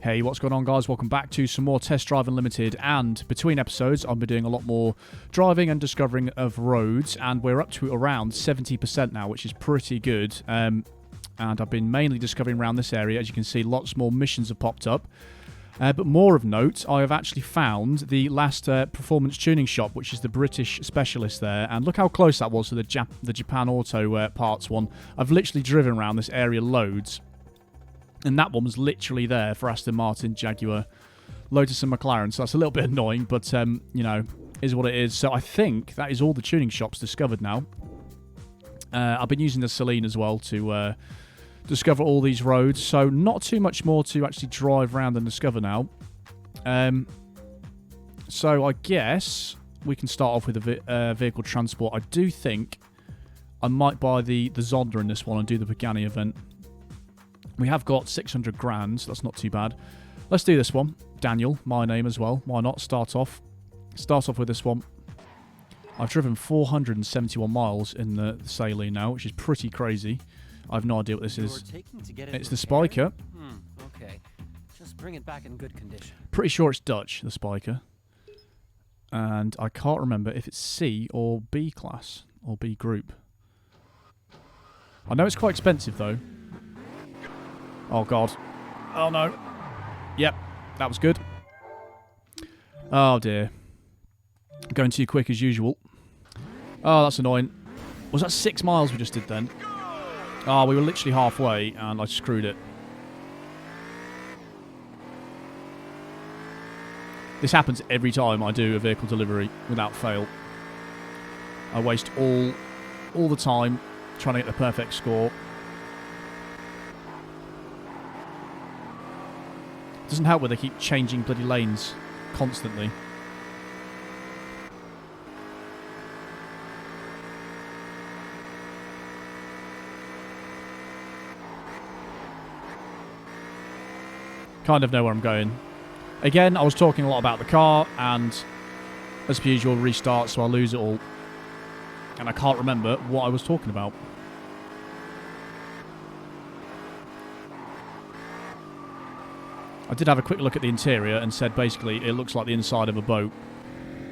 Hey, what's going on, guys? Welcome back to some more Test Drive Unlimited, and between episodes I'll be doing a lot more driving and discovering of roads, and we're up to around 70% now, which is pretty good. And I've been mainly discovering around this area. As you can see, lots more missions have popped up. But more of note, I have actually found the last performance tuning shop, which is the British specialist there, and look how close that was to the Japan Auto parts one. I've literally driven around this area loads. And that one was literally there for Aston Martin, Jaguar, Lotus and McLaren. So that's a little bit annoying, but, you know, is what it is. So I think that is all the tuning shops discovered now. I've been using the Celine as well to discover all these roads. So not too much more to actually drive around and discover now. So I guess we can start off with a vehicle transport. I do think I might buy the Zonda in this one and do the Pagani event. We have got 600 grand, so that's not too bad. Let's do this one. Daniel, my name as well. Why not? Start off with this one. I've driven 471 miles in the Saline now, which is pretty crazy. I have no idea what this is. It's the Spiker. Okay. Just bring it back in good condition. Pretty sure it's Dutch, the Spiker. And I can't remember if it's C or B class or B group. I know it's quite expensive though. Oh, God. Oh, no. Yep, that was good. Oh, dear. Going too quick as usual. Oh, that's annoying. Was that 6 miles we just did then? Oh, we were literally halfway, and I screwed it. This happens every time I do a vehicle delivery, without fail. I waste all the time trying to get the perfect score. Doesn't help when they keep changing bloody lanes constantly. Kind of know where I'm going. Again, I was talking a lot about the car, and as per usual, restart, so I lose it all. And I can't remember what I was talking about. I did have a quick look at the interior and said basically it looks like the inside of a boat,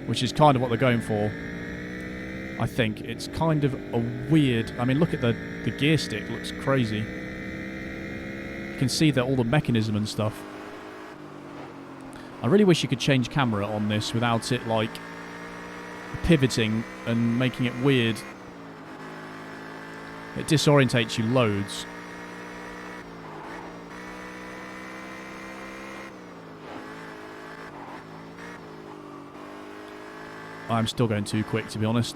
which is kind of what they're going for. I think it's kind of a weird... I mean, look at the gear stick. It looks crazy. You can see that all the mechanism and stuff. I really wish you could change camera on this without it, like, pivoting and making it weird. It disorientates you loads. I'm still going too quick, to be honest.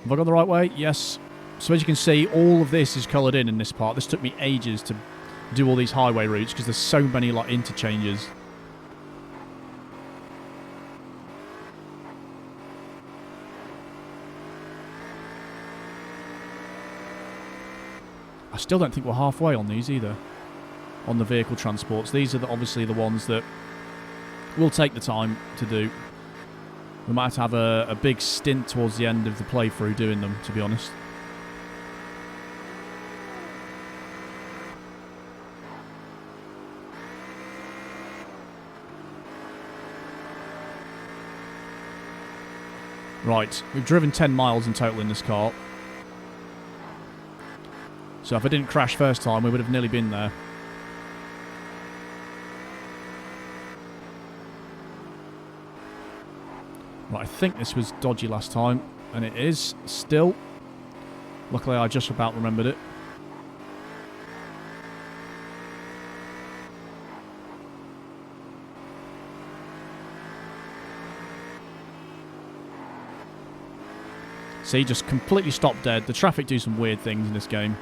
Have I gone the right way? Yes. So as you can see, all of this is coloured in this part. This took me ages to do all these highway routes because there's so many like interchanges. I still don't think we're halfway on these either. On the vehicle transports. These are obviously the ones that we'll take the time to do. We might have a big stint towards the end of the playthrough doing them, to be honest. Right, we've driven 10 miles in total in this car. So if I didn't crash first time, we would have nearly been there. Right, I think this was dodgy last time, and it is still. Luckily, I just about remembered it. See, just completely stopped dead. The traffic do some weird things in this game.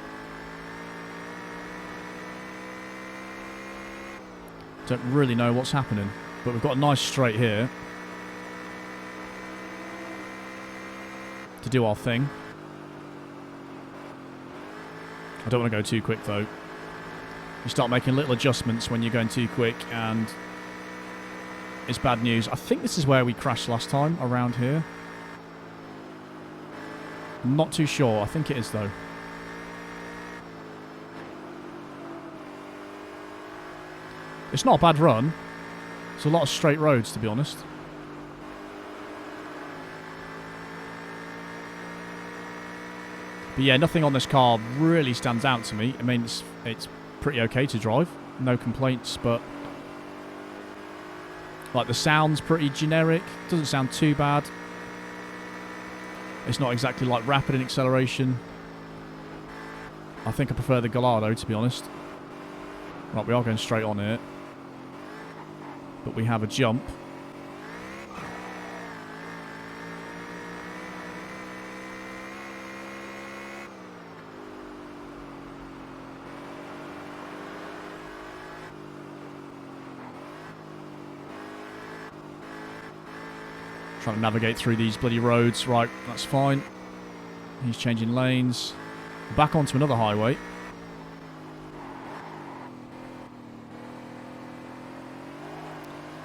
Don't really know what's happening, but we've got a nice straight here to do our thing. I don't want to go too quick though. You start making little adjustments when you're going too quick and it's bad news. I think this is where we crashed last time, around here. I'm not too sure. I think it is though. It's not a bad run. It's a lot of straight roads, to be honest. But yeah, nothing on this car really stands out to me. I mean, it's pretty okay to drive. No complaints, but like the sound's pretty generic. Doesn't sound too bad. It's not exactly like rapid in acceleration. I think I prefer the Gallardo, to be honest. Right, we are going straight on here. But we have a jump. Trying to navigate through these bloody roads. Right, that's fine. He's changing lanes. Back onto another highway.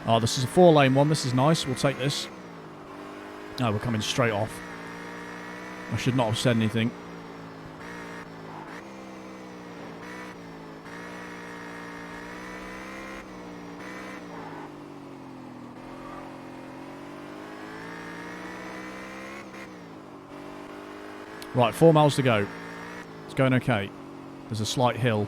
Oh, this is a 4-lane one. This is nice. We'll take this. Oh, we're coming straight off. I should not have said anything. Right, 4 miles to go. It's going okay. There's a slight hill.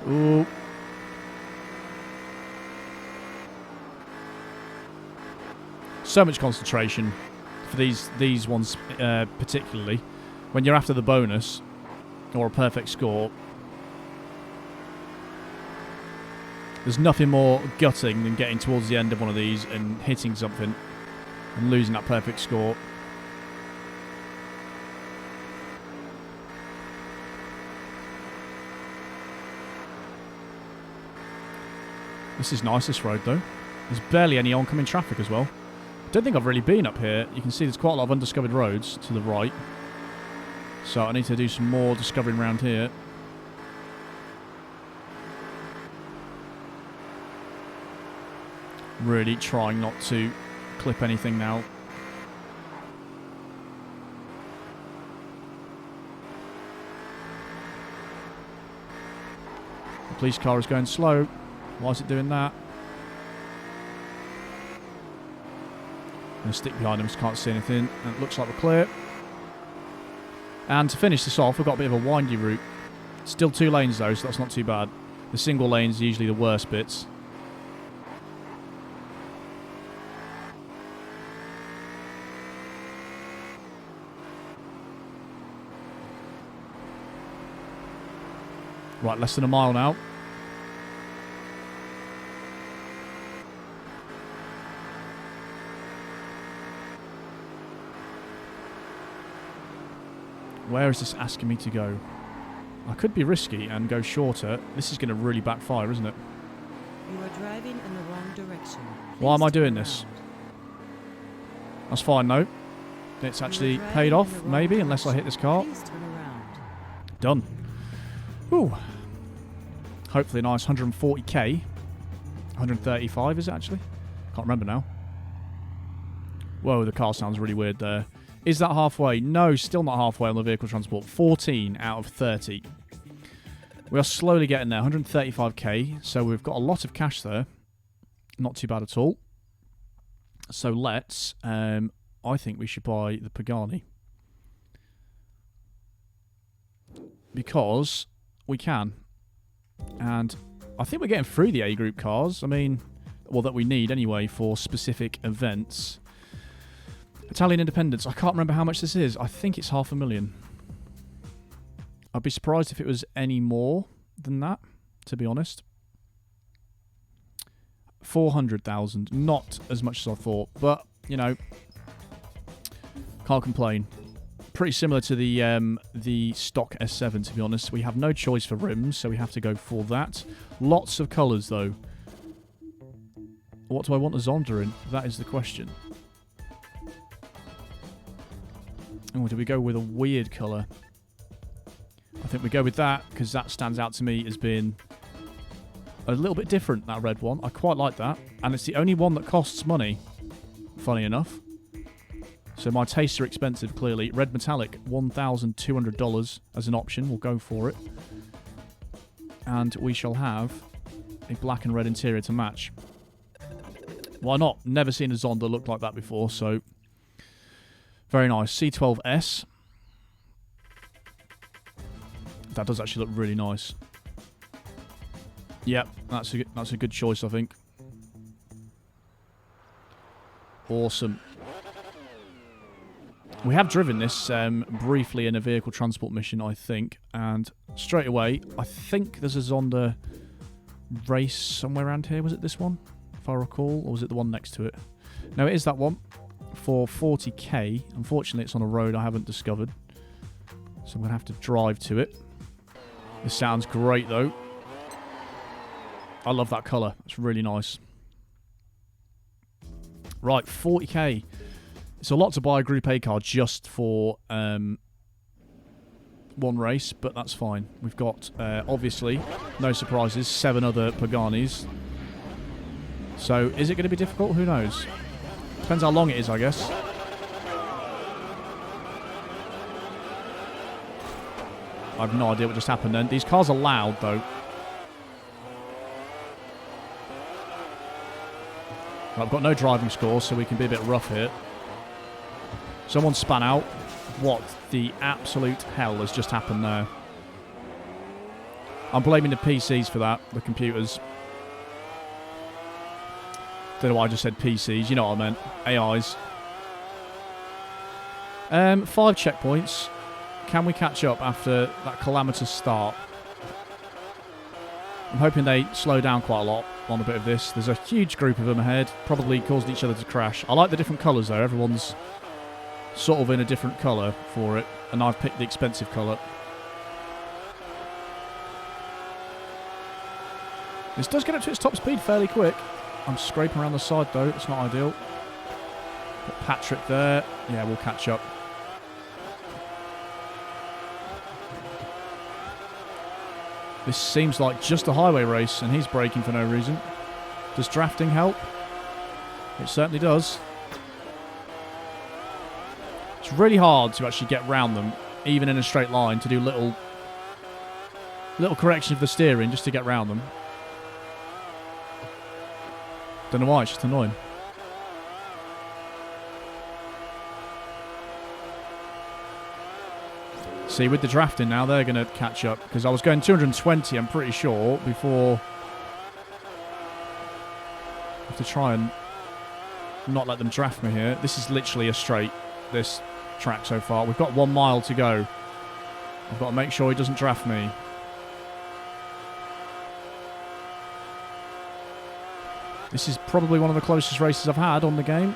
Ooh. So much concentration for these ones particularly. When you're after the bonus or a perfect score, there's nothing more gutting than getting towards the end of one of these and hitting something and losing that perfect score. This is nice, this road, though. There's barely any oncoming traffic as well. I don't think I've really been up here. You can see there's quite a lot of undiscovered roads to the right. So I need to do some more discovering around here. Really trying not to clip anything now. The police car is going slow. Why is it doing that? I'm going to stick behind him so can't see anything. And it looks like we're clear. And to finish this off, we've got a bit of a windy route. Still 2 lanes though, so that's not too bad. The single lanes are usually the worst bits. Right, less than a mile now. Where is this asking me to go? I could be risky and go shorter. This is going to really backfire, isn't it? You are driving in the wrong direction. Why am I Please doing turn this? around. That's fine, though. It's actually paid off, maybe, unless I hit this car. Please turn around. Done. Ooh. Hopefully a nice 140k. 135 is it actually? Can't remember now. Whoa, the car sounds really weird there. Is that halfway? No, still not halfway on the vehicle transport. 14 out of 30. We are slowly getting there. 135k. So we've got a lot of cash there. Not too bad at all. So let's... I think we should buy the Pagani. Because we can. And I think we're getting through the A group cars. I mean, well, that we need anyway for specific events. Italian Independence. I can't remember how much this is. I think it's 500,000. I'd be surprised if it was any more than that, to be honest. 400,000. Not as much as I thought, but, you know, can't complain. Pretty similar to the stock S7, to be honest. We have no choice for rims, so we have to go for that. Lots of colours, though. What do I want the Zonda in? That is the question. Oh, do we go with a weird colour? I think we go with that, because that stands out to me as being a little bit different, that red one. I quite like that. And it's the only one that costs money. funny enough. So my tastes are expensive, clearly. Red metallic, $1,200 as an option. We'll go for it. And we shall have a black and red interior to match. Why not? Never seen a Zonda look like that before, so very nice. C12S. That does actually look really nice. Yep, that's a good choice, I think. Awesome. We have driven this briefly in a vehicle transport mission, I think, and straight away, I think there's a Zonda race somewhere around here. Was it this one, if I recall, or was it the one next to it? No, it is that one for 40k. Unfortunately, it's on a road I haven't discovered, so I'm going to have to drive to it. This sounds great, though. I love that colour. It's really nice. Right, 40k. It's a lot to buy a Group A car just for one race, but that's fine. We've got, obviously, no surprises, 7 other Paganis. So, is it going to be difficult? Who knows? Depends how long it is, I guess. I have no idea what just happened then. These cars are loud, though. I've got no driving score, so we can be a bit rough here. Someone span out. What the absolute hell has just happened there? I'm blaming the PCs for that, the computers. Don't know why I just said PCs, you know what I meant. AIs. 5 checkpoints. Can we catch up after that calamitous start? I'm hoping they slow down quite a lot on a bit of this. There's a huge group of them ahead, probably causing each other to crash. I like the different colours though. Everyone's sort of in a different colour for it, and I've picked the expensive colour. This does get up to its top speed fairly quick. I'm scraping around the side though. It's not ideal. Got Patrick there. Yeah, we'll catch up. This seems like just a highway race, and he's braking for no reason. Does drafting help? It certainly does. It's really hard to actually get round them, even in a straight line, to do little correction of the steering just to get round them. Don't know why, it's just annoying. See, with the drafting now, they're going to catch up. Because I was going 220, I'm pretty sure, before... I have to try and not let them draft me here. This is literally a straight, this track so far. We've got 1 mile to go. I've got to make sure he doesn't draft me. This is probably one of the closest races I've had on the game.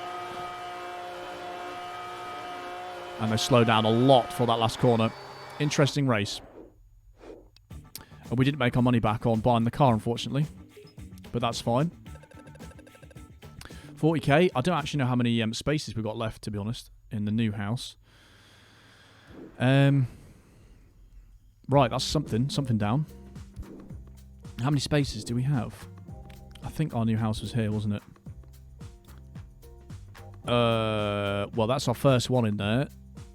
And they slow down a lot for that last corner. Interesting race. And we didn't make our money back on buying the car, unfortunately. But that's fine. 40k. I don't actually know how many spaces we've got left, to be honest, in the new house. Right, that's something down. How many spaces do we have? I think our new house was here, wasn't it? Well, that's our first one in there.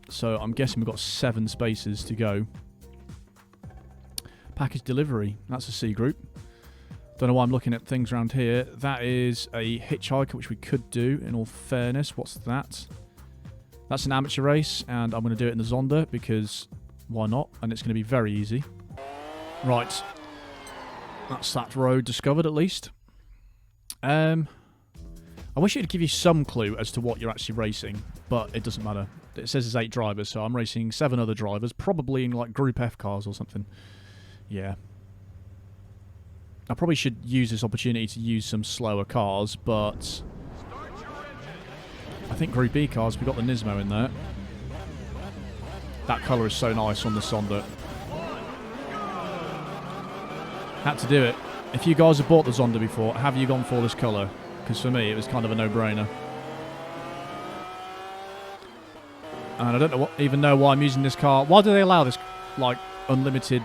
So I'm guessing we've got 7 spaces to go. Package delivery. That's a C group. Don't know why I'm looking at things around here. That is a hitchhiker, which we could do, in all fairness. What's that? That's an amateur race, and I'm going to do it in the Zonda, because why not? And it's going to be very easy. Right. That's that road discovered, at least. I wish it would give you some clue as to what you're actually racing, but it doesn't matter. It says there's 8 drivers, so I'm racing 7 other drivers, probably in like Group F cars or something. Yeah. I probably should use this opportunity to use some slower cars, but I think Group B cars, we've got the Nismo in there. That colour is so nice on the Zonda. Had to do it. If you guys have bought the Zonda before, have you gone for this colour? Because for me, it was kind of a no-brainer. And I don't even know why I'm using this car. Why do they allow this, like, unlimited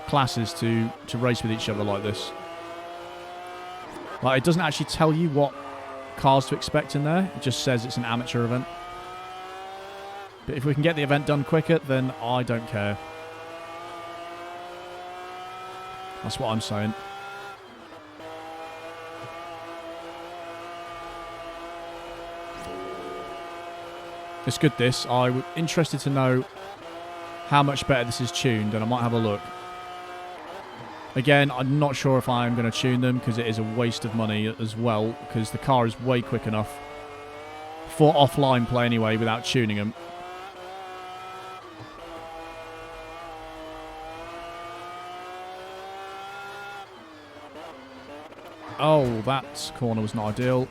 classes to race with each other like this? Like, it doesn't actually tell you what cars to expect in there. It just says it's an amateur event. But if we can get the event done quicker, then I don't care. That's what I'm saying. It's good, this. I'm interested to know how much better this is tuned, and I might have a look. Again, I'm not sure if I'm going to tune them, because it is a waste of money as well, because the car is way quick enough for offline play anyway without tuning them. Oh, that corner was not ideal.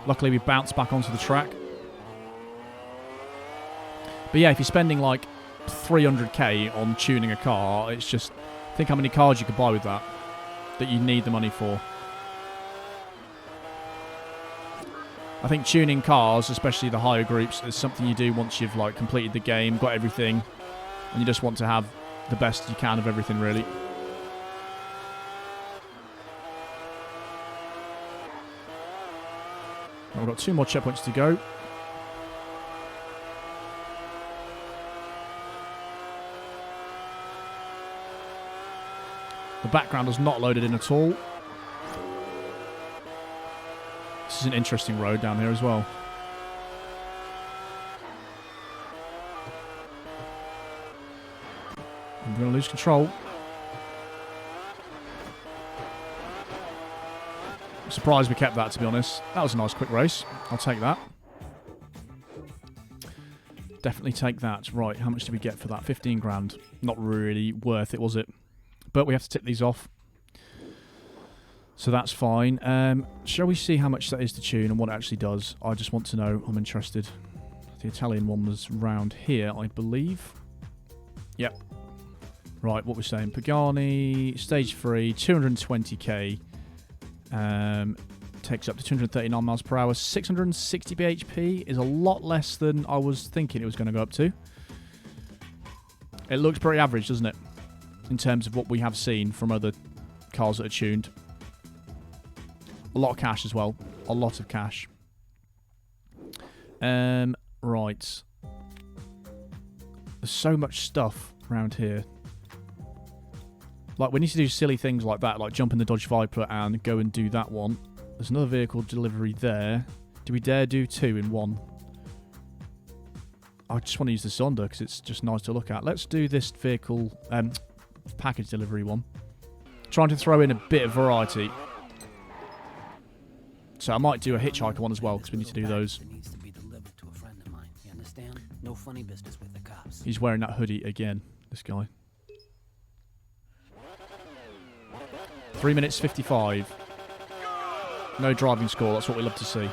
Luckily, we bounced back onto the track. But yeah, if you're spending like 300k on tuning a car, it's just... think how many cars you could buy with that you need the money for. I think tuning cars, especially the higher groups, is something you do once you've like completed the game, got everything, and you just want to have the best you can of everything, really. We've got 2 more checkpoints to go. The background is not loaded in at all. This is an interesting road down here as well. I'm going to lose control. I'm surprised we kept that, to be honest. That was a nice quick race. I'll take that. Definitely take that. Right, how much did we get for that? 15 grand. Not really worth it, was it? But we have to tick these off. So that's fine. Shall we see how much that is to tune and what it actually does? I just want to know. I'm interested. The Italian one was round here, I believe. Yep. Right, what we're saying. Pagani, stage 3, 220k. Takes up to 239 miles per hour. 660 bhp is a lot less than I was thinking it was going to go up to. It looks pretty average, doesn't it? In terms of what we have seen from other cars that are tuned. A lot of cash as well. A lot of cash. Right. There's so much stuff around here. Like, we need to do silly things like that, like jump in the Dodge Viper and go and do that one. There's another vehicle delivery there. Do we dare do 2 in 1? I just want to use the Zonda because it's just nice to look at. Let's do this vehicle... package delivery one. Trying to throw in a bit of variety. So I might do a hitchhiker one as well, because we need to do those. He's wearing that hoodie again, this guy. 3 minutes 55. No driving score, that's what we love to see.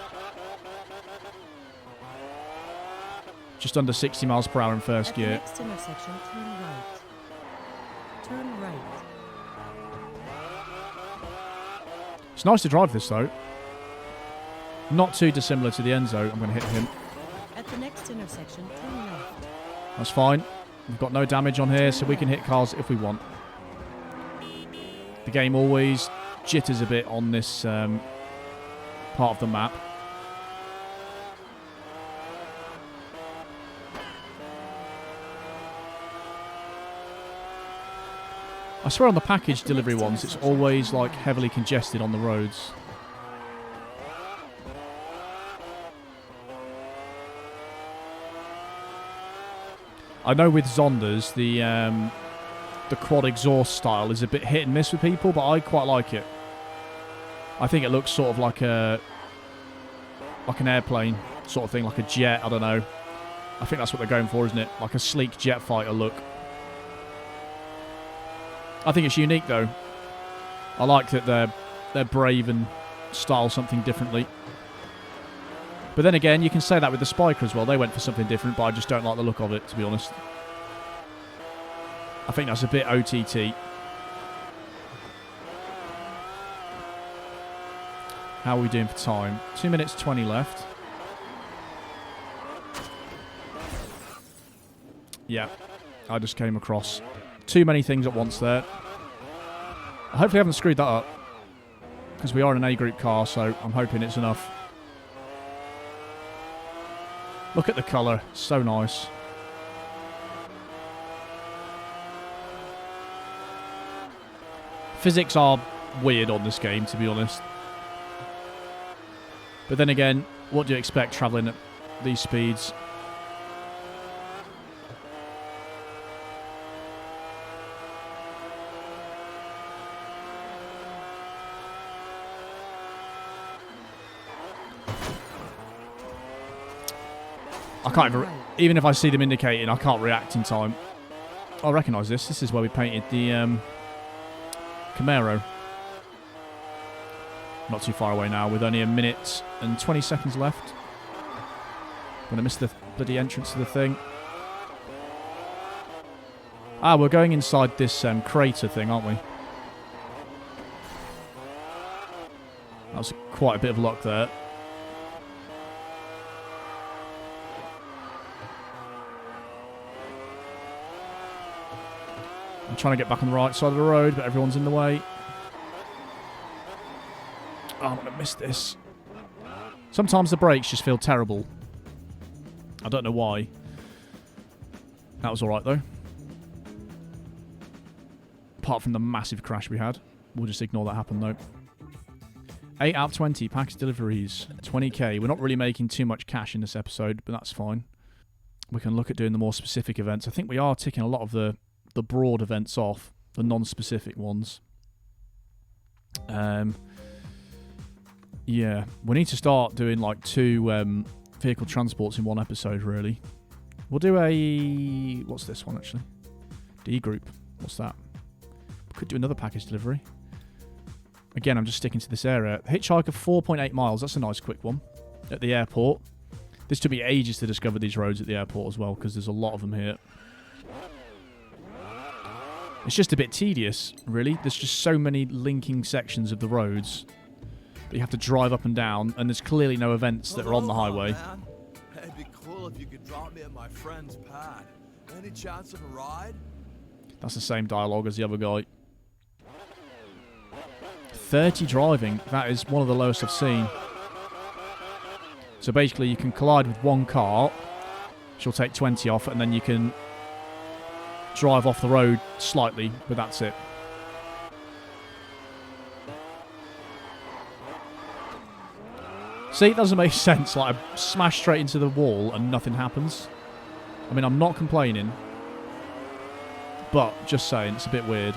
Just under 60 miles per hour in first gear. Next intersection, turn right. Turn right. It's nice to drive this though. Not too dissimilar to the Enzo. I'm going to hit him. At the next intersection, turn left. That's fine. We've got no damage on here, so we can hit cars if we want. The game always jitters a bit on this part of the map. I swear on the package delivery ones, it's always like heavily congested on the roads. I know with Zondas, the quad exhaust style is a bit hit and miss with people, but I quite like it. I think it looks sort of like an airplane sort of thing, like a jet, I don't know. I think that's what they're going for, isn't it? Like a sleek jet fighter look. I think it's unique though. I like that they're brave and style something differently. But then again, you can say that with the Spiker as well. They went for something different, but I just don't like the look of it, to be honest. I think that's a bit OTT. How are we doing for time? 2 minutes 20 left. Yeah, I just came across too many things at once there. I hopefully haven't screwed that up, because we are in an A group car, so I'm hoping it's enough. Look at the colour. So nice. Physics are weird on this game, to be honest. But then again, what do you expect travelling at these speeds? I can't even if I see them indicating, I can't react in time. I recognise this. This is where we painted the Camaro. Not too far away now, with only a minute and 20 seconds left. Gonna miss the bloody entrance to the thing. Ah, we're going inside this crater thing, aren't we? That was quite a bit of luck there. I'm trying to get back on the right side of the road, but everyone's in the way. Oh, I'm going to miss this. Sometimes the brakes just feel terrible. I don't know why. That was alright, though. Apart from the massive crash we had. We'll just ignore that happen, though. 8 out of 20 package deliveries. 20k. We're not really making too much cash in this episode, but that's fine. We can look at doing the more specific events. I think we are ticking a lot of the broad events off, the non-specific ones. Yeah, we need to start doing like 2 vehicle transports in one episode, really. We'll do a... What's this one, actually? D group. What's that? We could do another package delivery. Again, I'm just sticking to this area. Hitchhiker, 4.8 miles. That's a nice quick one. At the airport. This took me ages to discover these roads at the airport as well, because there's a lot of them here. It's just a bit tedious, really. There's just so many linking sections of the roads that you have to drive up and down, and there's clearly no events that are on the highway. Man. It'd be cool if you could drop me at my friend's pad. Any chance of a ride? That's the same dialogue as the other guy. 30 driving. That is one of the lowest I've seen. So basically, you can collide with one car. She'll take 20 off, and then you can drive off the road slightly, but that's it. See, it doesn't make sense. Like, I smash straight into the wall and nothing happens. I mean, I'm not complaining, but just saying, it's a bit weird.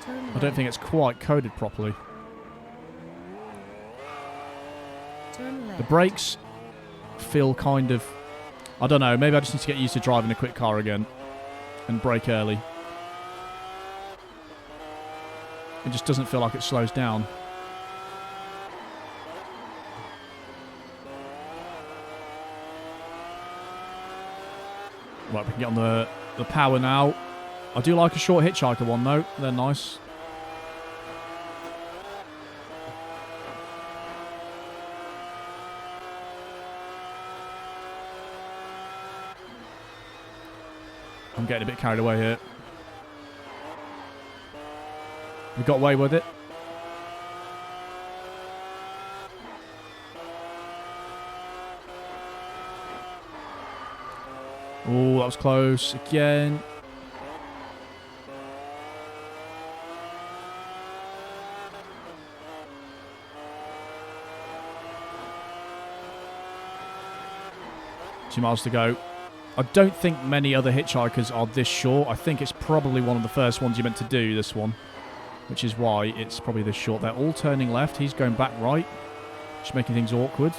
I don't think it's quite coded properly. The brakes feel kind of... I don't know, maybe I just need to get used to driving a quick car again and brake early. It just doesn't feel like it slows down. Right, we can get on the power now. I do like a short hitchhiker one though, they're nice. I'm getting a bit carried away here. We got away with it. Oh, that was close again. Two miles to go. I don't think many other hitchhikers are this short. I think it's probably one of the first ones you meant to do, this one. Which is why it's probably this short. They're all turning left. He's going back right. Just making things awkward.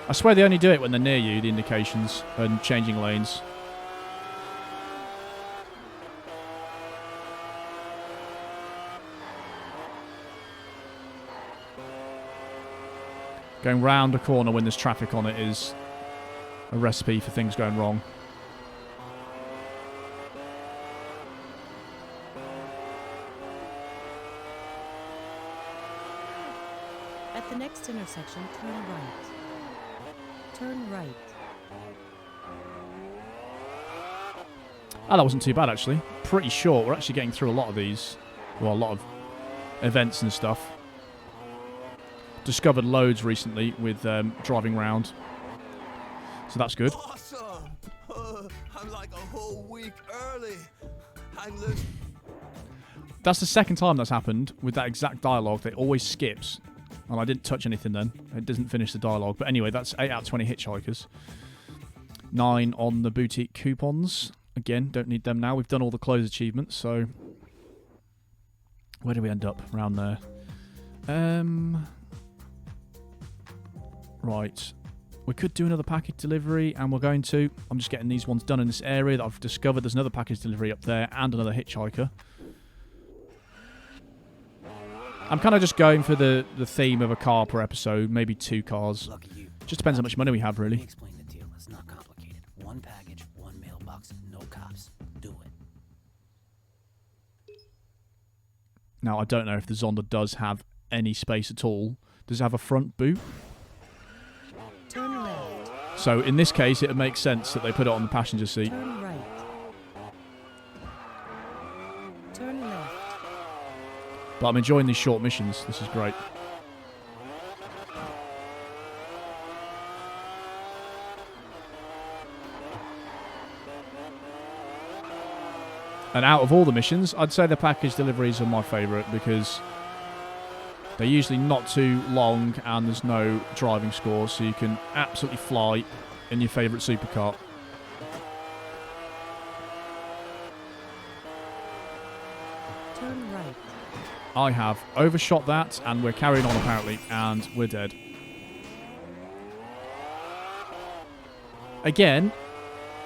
I swear they only do it when they're near you, the indications, and changing lanes. Going round a corner when there's traffic on it is a recipe for things going wrong. At the next intersection, turn right. Turn right. Oh, that wasn't too bad, actually. Pretty short. We're actually getting through a lot of these. Well, a lot of events and stuff. discovered loads recently with driving around. So that's good. Awesome! I'm like a whole week early. And listen, That's the second time that's happened with that exact dialogue. That always skips. And I didn't touch anything then. It doesn't finish the dialogue. But anyway, that's 8 out of 20 hitchhikers. 9 on the boutique coupons. Again, don't need them now. We've done all the close achievements, so... Where do we end up? Around there. Right. We could do another package delivery, and we're going to. I'm just getting these ones done in this area that I've discovered. There's another package delivery up there, and another hitchhiker. I'm kind of just going for the theme of a car per episode, maybe 2 cars. Look at you. Just depends how much money we have, Let me really. explain the deal. It's not complicated. One package, one mailbox, no cops. Do it. Now, I don't know if the Zonda does have any space at all. Does it have a front boot? Turn left. So, in this case, it would make sense that they put it on the passenger seat. Turn right. Turn left. But I'm enjoying these short missions. This is great. And out of all the missions, I'd say the package deliveries are my favourite because they're usually not too long and there's no driving score, so you can absolutely fly in your favourite supercar. Turn right. I have overshot that, and we're carrying on apparently, and we're dead. Again,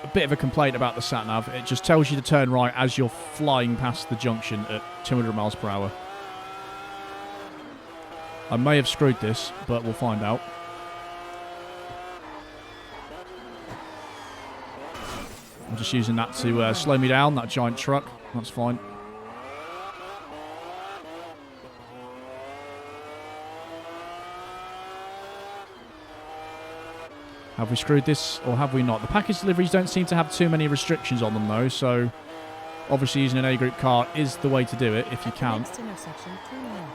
a bit of a complaint about the sat-nav. It just tells you to turn right as you're flying past the junction at 200 miles per hour. I may have screwed this, but we'll find out. I'm just using that to slow me down, that giant truck. That's fine. Have we screwed this, or have we not? The package deliveries don't seem to have too many restrictions on them, though, so obviously using an A-group car is the way to do it, if you can. Next intersection, turn left.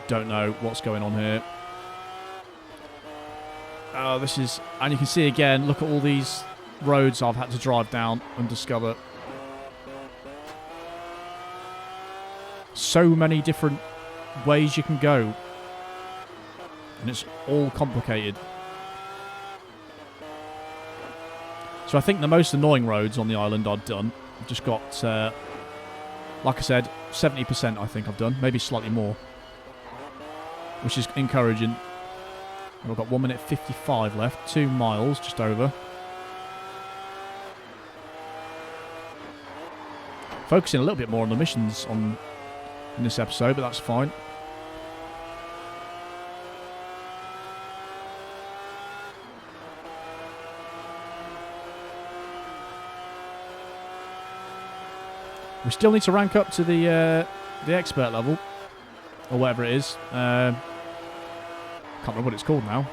Don't know what's going on here. Oh, this is... And you can see again, look at all these roads I've had to drive down and discover. So many different ways you can go. And it's all complicated. So I think the most annoying roads on the island I've done. I've just got, like I said, 70% I think I've done. Maybe slightly more. Which is encouraging. I've got 1 minute 55 left. 2 miles, just over. Focusing a little bit more on the missions in this episode, but that's fine. We still need to rank up to the expert level, or whatever it is. Can't remember what it's called now.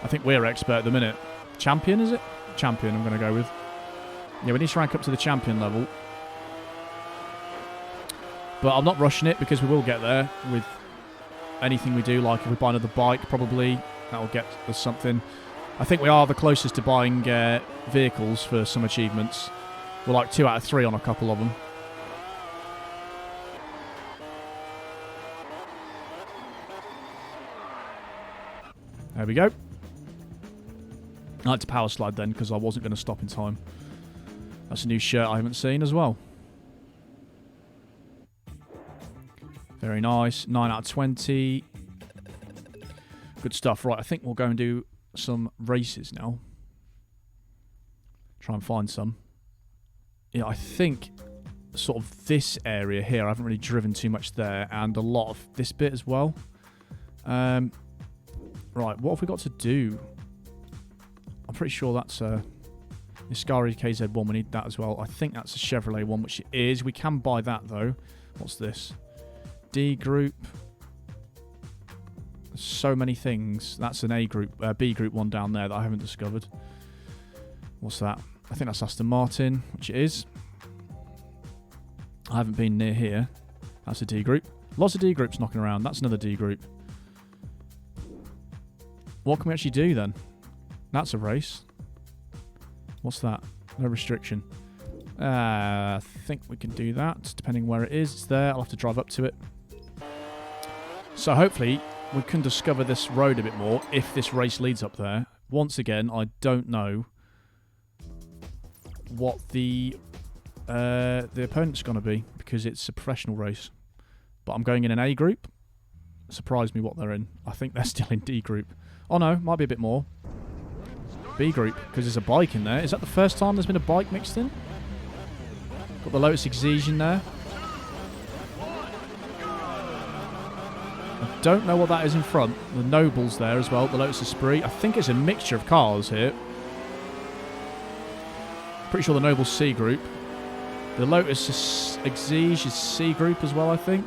I think we're expert at the minute. Champion, is it? Champion, I'm going to go with. Yeah, we need to rank up to the champion level. But I'm not rushing it because we will get there with anything we do. Like if we buy another bike, probably that will get us something. I think we are the closest to buying vehicles for some achievements. We're like 2 out of 3 on a couple of them. There we go. I like to power slide then because I wasn't going to stop in time. That's a new shirt I haven't seen as well. Very nice. 9 out of 20. Good stuff. Right, I think we'll go and do some races now. Try and find some. Yeah, I think sort of this area here, I haven't really driven too much there, and a lot of this bit as well. Right, what have we got to do? I'm pretty sure that's a Iscari KZ1. We need that as well. I think that's a Chevrolet one, which it is. We can buy that, though. What's this? D group. So many things. That's an A group, B group one down there that I haven't discovered. What's that? I think that's Aston Martin, which it is. I haven't been near here. That's a D group. Lots of D groups knocking around. That's another D group. What can we actually do then? That's a race. What's that? No restriction. I think we can do that, depending where it is. It's there. I'll have to drive up to it. So hopefully we can discover this road a bit more if this race leads up there. Once again, I don't know what the opponent's going to be because it's a professional race. But I'm going in an A group. Surprise me what they're in. I think they're still in D group. Oh no, might be a bit more. B group, because there's a bike in there. Is that the first time there's been a bike mixed in? Got the Lotus Exige in there. I don't know what that is in front. The Noble's there as well, the Lotus Esprit. I think it's a mixture of cars here. Pretty sure the Noble's C group. The Lotus Exige is C group as well, I think.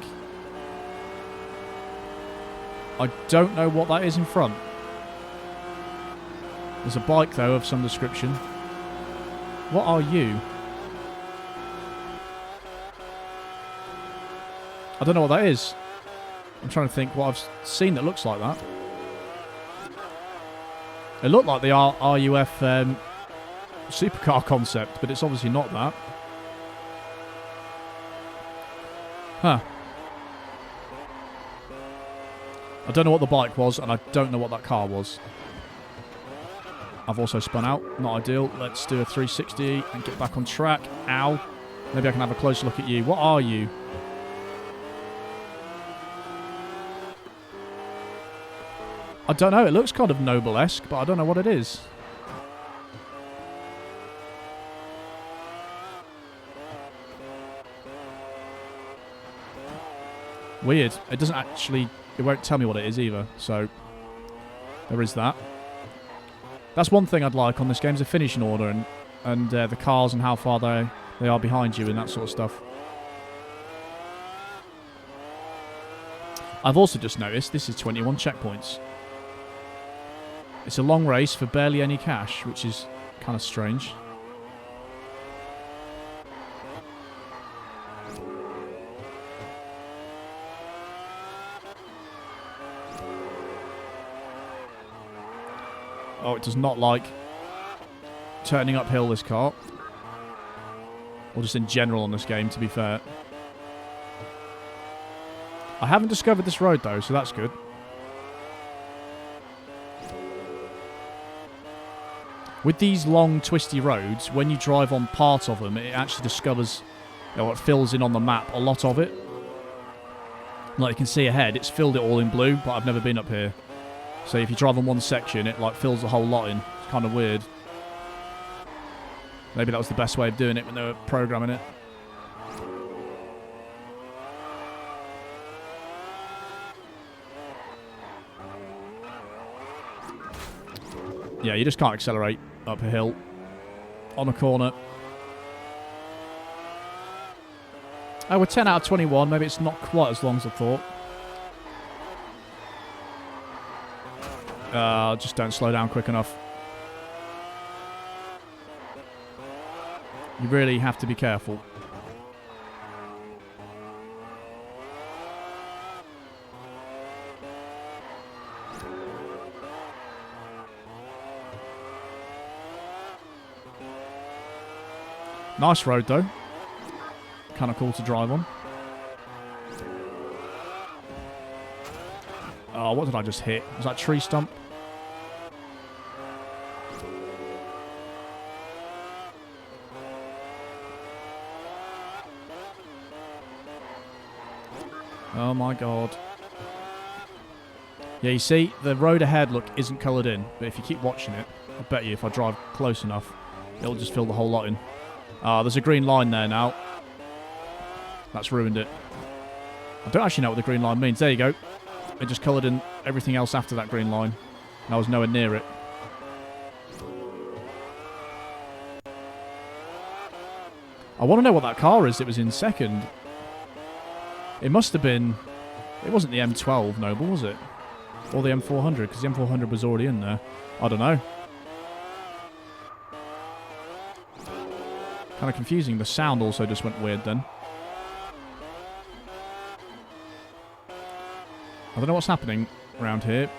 I don't know what that is in front. There's a bike, though, of some description. What are you? I don't know what that is. I'm trying to think what I've seen that looks like that. It looked like the RUF supercar concept, but it's obviously not that. Huh. I don't know what the bike was, and I don't know what that car was. I've also spun out. Not ideal. Let's do a 360 and get back on track. Ow. Maybe I can have a closer look at you. What are you? I don't know. It looks kind of Noble-esque, but I don't know what it is. Weird. It doesn't actually... It won't tell me what it is either, so... There is that. That's one thing I'd like on this game, is a finishing order and the cars and how far they are behind you and that sort of stuff. I've also just noticed this is 21 checkpoints. It's a long race for barely any cash, which is kind of strange. Oh, it does not like turning uphill, this car. Or just in general on this game, to be fair. I haven't discovered this road, though, so that's good. With these long, twisty roads, when you drive on part of them, it actually discovers, it fills in on the map a lot of it. Like you can see ahead, it's filled it all in blue, but I've never been up here. So if you drive on one section, it like fills the whole lot in. It's kind of weird. Maybe that was the best way of doing it when they were programming it. Yeah, you just can't accelerate up a hill on a corner. Oh, we're 10 out of 21. Maybe it's not quite as long as I thought. Just don't slow down quick enough. You really have to be careful. Nice road, though. Kind of cool to drive on. Oh, what did I just hit? Was that tree stump? Oh my god. Yeah, you see, the road ahead, look, isn't coloured in. But if you keep watching it, I bet you if I drive close enough, it'll just fill the whole lot in. There's a green line there now. That's ruined it. I don't actually know what the green line means. There you go. It just coloured in everything else after that green line. I was nowhere near it. I want to know what that car is that was in second. It must have been... It wasn't the M12 Noble, was it? Or the M400, because the M400 was already in there. I don't know. Kind of confusing. The sound also just went weird then. I don't know what's happening around here.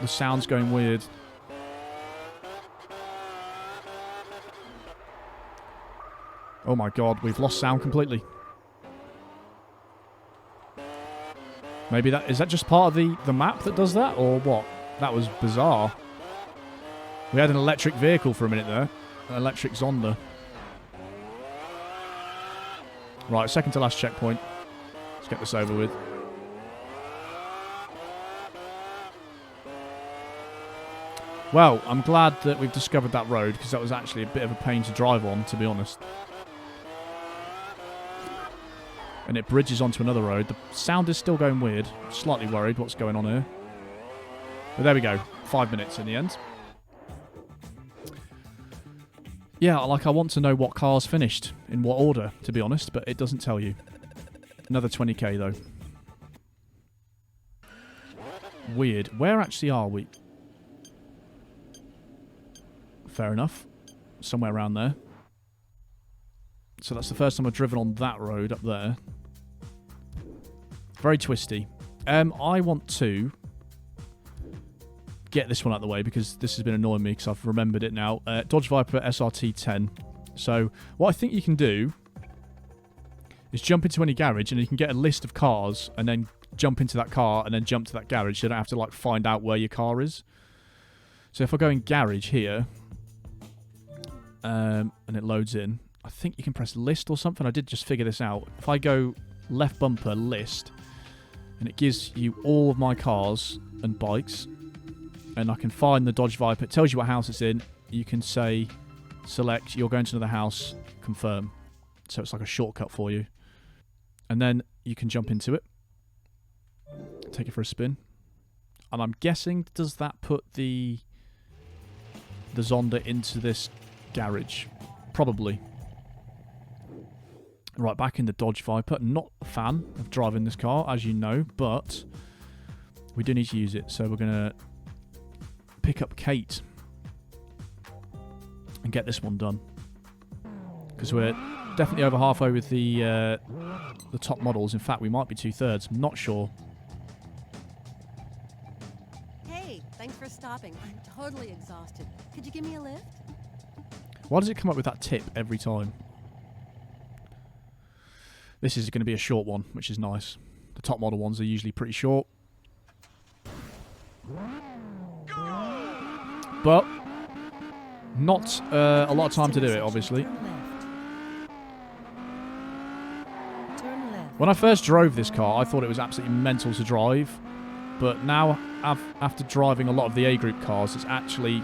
The sound's going weird. Oh my god, we've lost sound completely. Maybe that... Is that just part of the map that does that, or what? That was bizarre. We had an electric vehicle for a minute there. An electric Zonda. Right, second to last checkpoint. Let's get this over with. Well, I'm glad that we've discovered that road, because that was actually a bit of a pain to drive on, to be honest. And it bridges onto another road. The sound is still going weird. Slightly worried what's going on here. But there we go. 5 minutes in the end. Yeah, like I want to know what car's finished, in what order, to be honest, but it doesn't tell you. Another 20k though. Weird. Where actually are we? Fair enough. Somewhere around there. So that's the first time I've driven on that road up there. Very twisty. I want to get this one out of the way because this has been annoying me because I've remembered it now. Dodge Viper SRT10. So what I think you can do is jump into any garage and you can get a list of cars and then jump into that car and then jump to that garage. So you don't have to like find out where your car is. So if I go in garage here and it loads in, I think you can press list or something. I did just figure this out. If I go left bumper list and it gives you all of my cars and bikes and I can find the Dodge Viper. It tells you what house it's in. You can say select, you're going to another house, confirm. So it's like a shortcut for you. And then you can jump into it. Take it for a spin. And I'm guessing, does that put the Zonda into this garage? Probably. Right, back in the Dodge Viper. Not a fan of driving this car, as you know, but we do need to use it. So we're going to pick up Kate and get this one done. Because we're definitely over halfway with the top models. In fact, we might be 2/3. I'm not sure. Hey, thanks for stopping. I'm totally exhausted. Could you give me a lift? Why does it come up with that tip every time? This is going to be a short one, which is nice. The top model ones are usually pretty short. But not a lot of time to do it, obviously. Turn left. When I first drove this car, I thought it was absolutely mental to drive. But now, after driving a lot of the A group cars, it's actually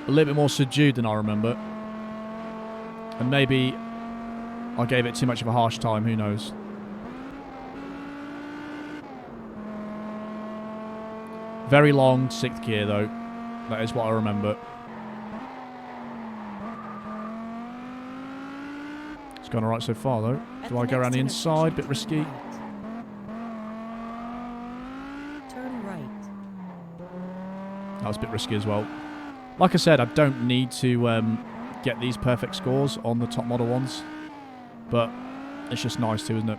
a little bit more subdued than I remember. And maybe I gave it too much of a harsh time, who knows. Very long 6th gear though. That is what I remember. It's gone alright so far though. Do I go around the inside? Bit risky. Turn right. That was a bit risky as well. Like I said, I don't need to get these perfect scores on the top model ones. But it's just nice too, isn't it?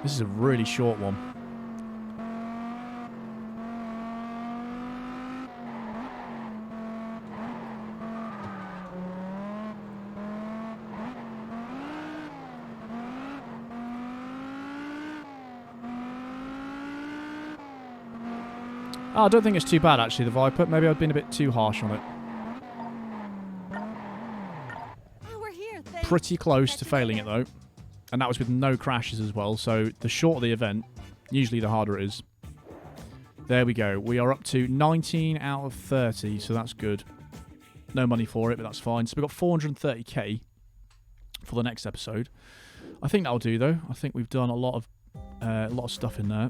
This is a really short one. Oh, I don't think it's too bad actually, the Viper. Maybe I've been a bit too harsh on it. Pretty close to failing it though, and that was with no crashes as well, so the shorter the event, usually the harder it is. There we go. We are up to 19 out of 30, so that's good. No money for it, but that's fine. So we've got 430k for the next episode. I think that'll do though. I think we've done a lot of stuff in there.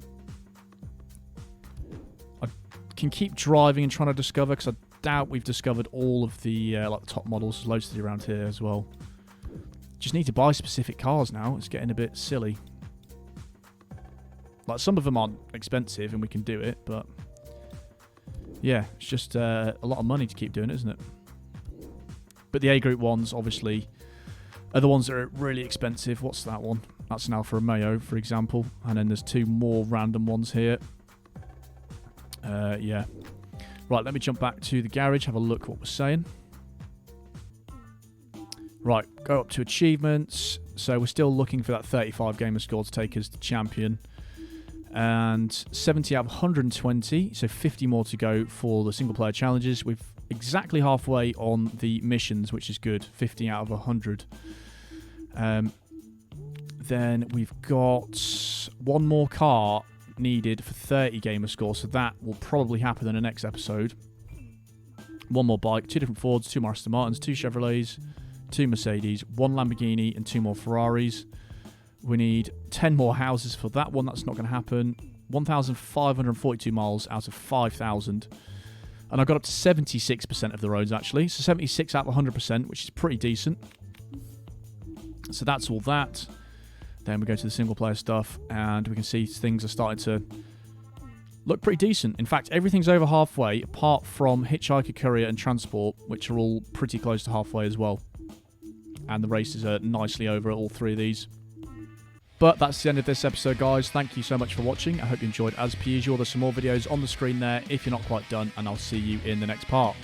I can keep driving and trying to discover, because I doubt we've discovered all of the like the top models. There's loads to do around here as well. Just need to buy specific cars now. It's getting a bit silly. Like, some of them aren't expensive and we can do it, but yeah, it's just a lot of money to keep doing it, isn't it? But the A group ones, obviously, are the ones that are really expensive. What's that one? That's an Alfa Romeo, for example. And then there's 2 more random ones here. Yeah. Right, let me jump back to the garage, have a look at what we're saying. Right, go up to achievements. So we're still looking for that 35 gamer score to take us to champion. And 70 out of 120, so 50 more to go for the single player challenges. We've exactly halfway on the missions, which is good. 50 out of 100. Then we've got 1 more car needed for 30 gamer score, so that will probably happen in the next episode. 1 more bike, 2 different Fords, 2 more Aston Martins, 2 Chevrolets, 2 Mercedes, 1 Lamborghini, and 2 more Ferraris. We need 10 more houses for that one. That's not going to happen. 1,542 miles out of 5,000. And I got up to 76% of the roads, actually. So 76 out of 100%, which is pretty decent. So that's all that. Then we go to the single player stuff, and we can see things are starting to look pretty decent. In fact, everything's over halfway, apart from hitchhiker, courier, and transport, which are all pretty close to halfway as well. And the races are nicely over at all 3 of these. But that's the end of this episode, guys. Thank you so much for watching. I hope you enjoyed as per usual. There's some more videos on the screen there if you're not quite done, and I'll see you in the next part.